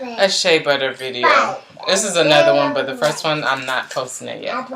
a shea butter video. This is another one, but the first one I'm not posting it yet.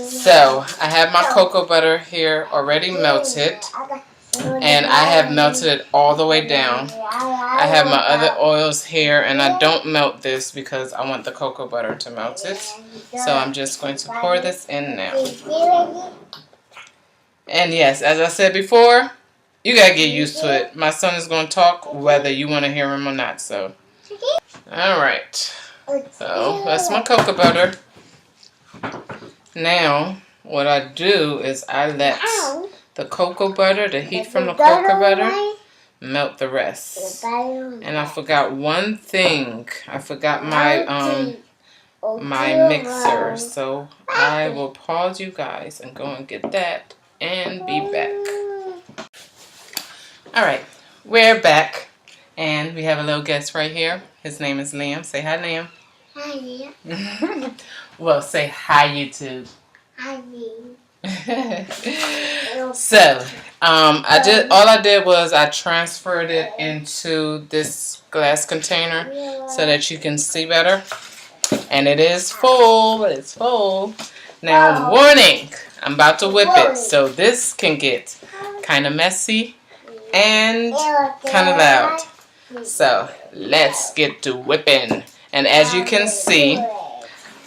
So I have my cocoa butter here already melted, and I have melted it all the way down. I have my other oils here, and I don't melt this because I want the cocoa butter to melt it. So I'm just going to pour this in now. And yes, as I said before, you gotta get used to it. My son is gonna talk whether you want to hear him or not. So, all right. So that's my cocoa butter. Now, what I do is I let the cocoa butter, the heat from the cocoa butter, melt the rest. And I forgot one thing. I forgot my my mixer. So I will pause you guys and go and get that and be back. Alright, we're back, and we have a little guest right here. His name is Liam. Say hi, Liam. Hi, Liam. Well, say hi, YouTube. Hi, Liam. So, all I did was I transferred it into this glass container so that you can see better. And it is full. It's full. Now, warning, I'm about to whip it, so this can get kind of messy and kind of loud. So let's get to whipping. And as you can see,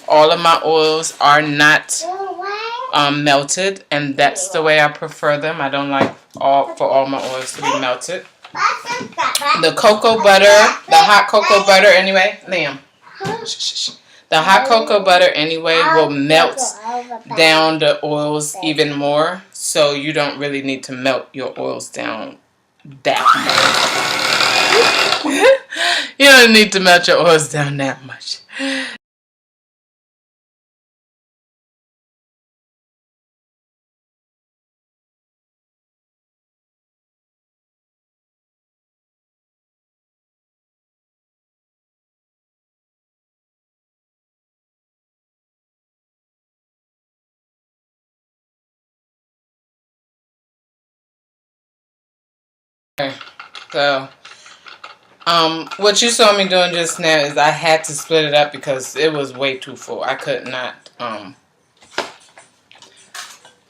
all of my oils are not melted, and that's the way I prefer them. I don't like for all my oils to be melted. The cocoa butter, the hot cocoa butter anyway, Liam. The hot cocoa butter anyway will melt down the oils even more, so you don't really need to melt your oils down that much. You don't need to melt your oils down that much. Okay, so what you saw me doing just now is I had to split it up because it was way too full. I could not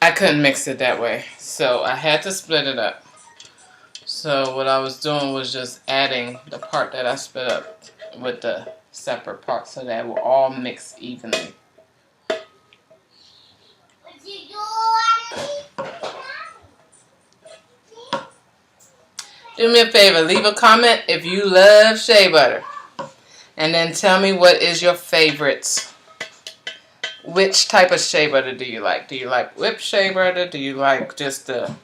I couldn't mix it that way, so I had to split it up. So what I was doing was just adding the part that I split up with the separate part so that it will all mix evenly. Do me a favor, leave a comment if you love shea butter. And then tell me what is your favorite. Which type of shea butter do you like? Do you like whipped shea butter? Do you like just the,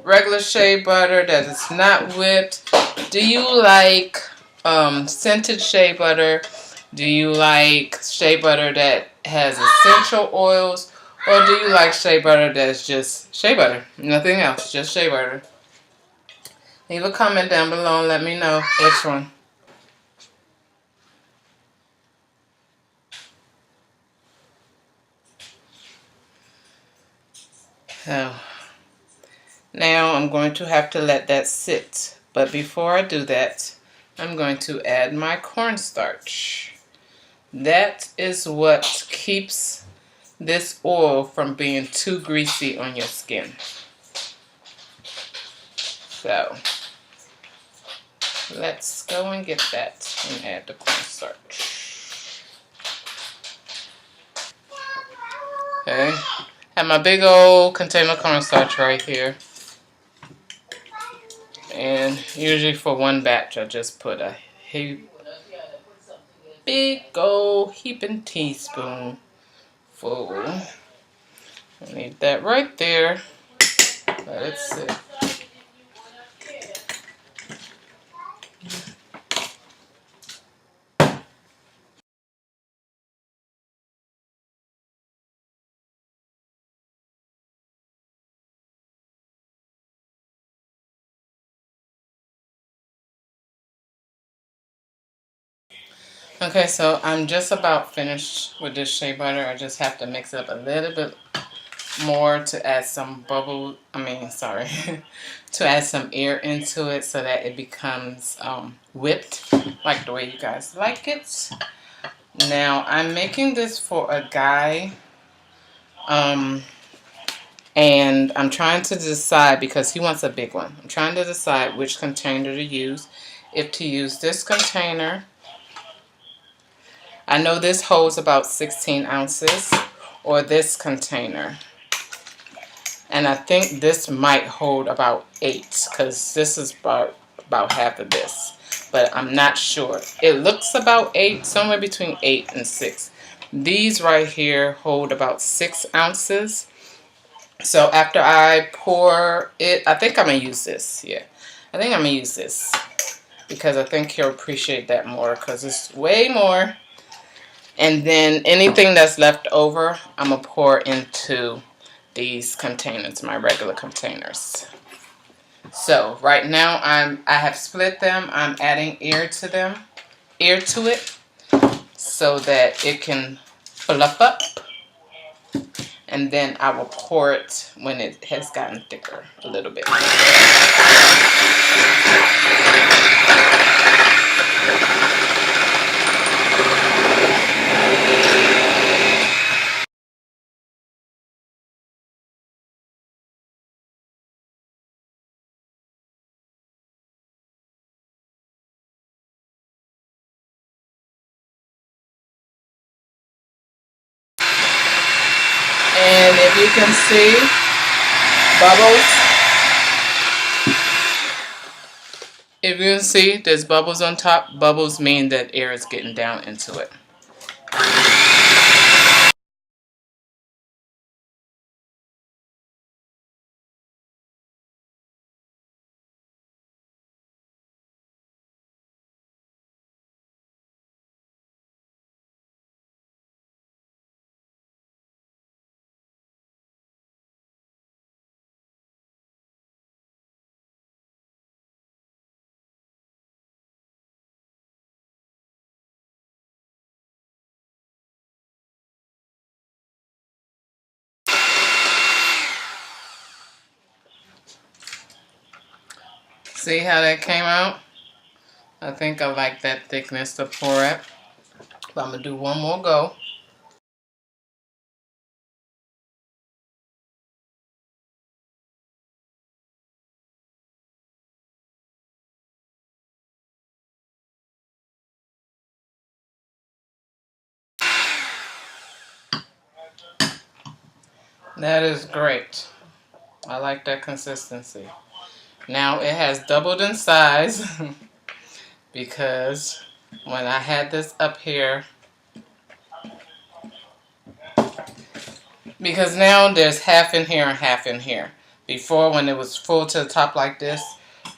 regular shea butter that is not whipped? Do you like scented shea butter? Do you like shea butter that has essential oils? Or do you like shea butter that's just shea butter? Nothing else, just shea butter. Leave a comment down below and let me know which one. So, now I'm going to have to let that sit. But before I do that, I'm going to add my cornstarch. That is what keeps this oil from being too greasy on your skin. So, let's go and get that and add the cornstarch. Okay, have my big old container of cornstarch right here. And usually for one batch, I just put a big old heaping teaspoon full. I need that right there. Let it sit. Okay, so I'm just about finished with this shea butter. I just have to mix it up a little bit more to add some to add some air into it so that it becomes whipped like the way you guys like it. Now I'm making this for a guy, and I'm trying to decide because he wants a big one. I'm trying to decide which container to use. If to use this container, I know this holds about 16 ounces, or this container. And I think this might hold about 8 because this is about half of this. But I'm not sure. It looks about 8, somewhere between 8 and 6. These right here hold about 6 ounces. So after I pour it, I think I'm going to use this. Yeah, I think I'm going to use this because I think he'll appreciate that more because it's way more. And then anything that's left over, I'm going to pour into these containers, my regular containers. So right now I have split them. I'm adding air to it so that it can fluff up. And then I will pour it when it has gotten thicker a little bit. And if you can see bubbles, if you can see there's bubbles on top, bubbles mean that air is getting down into it. See how that came out? I think I like that thickness to pour it. But I'm going to do one more go. That is great. I like that consistency. Now it has doubled in size because when I had this up here, because now there's half in here and half in here. Before, when it was full to the top like this,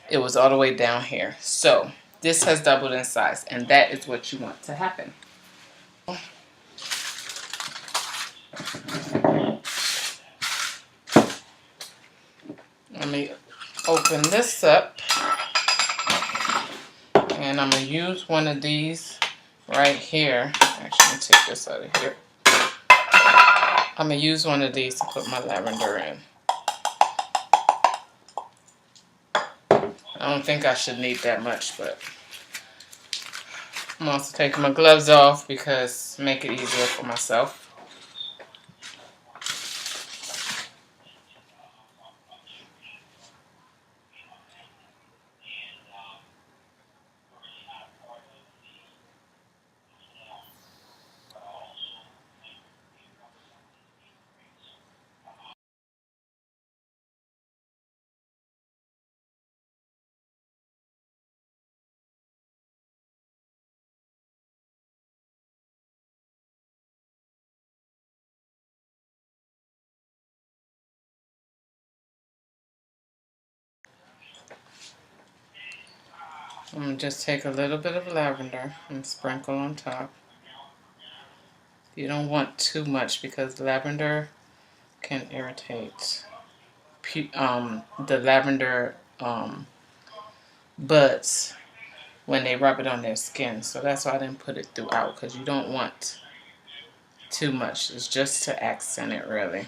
it was all the way down here. So this has doubled in size, and that is what you want to happen. Let me open this up, and I'm going to use one of these right here. Actually, let me take this out of here. I'm going to use one of these to put my lavender in. I don't think I should need that much, but I'm also taking my gloves off because make it easier for myself. I'm going to just take a little bit of lavender and sprinkle on top. You don't want too much because lavender can irritate the lavender buds when they rub it on their skin. So that's why I didn't put it throughout, because you don't want too much. It's just to accent it, really.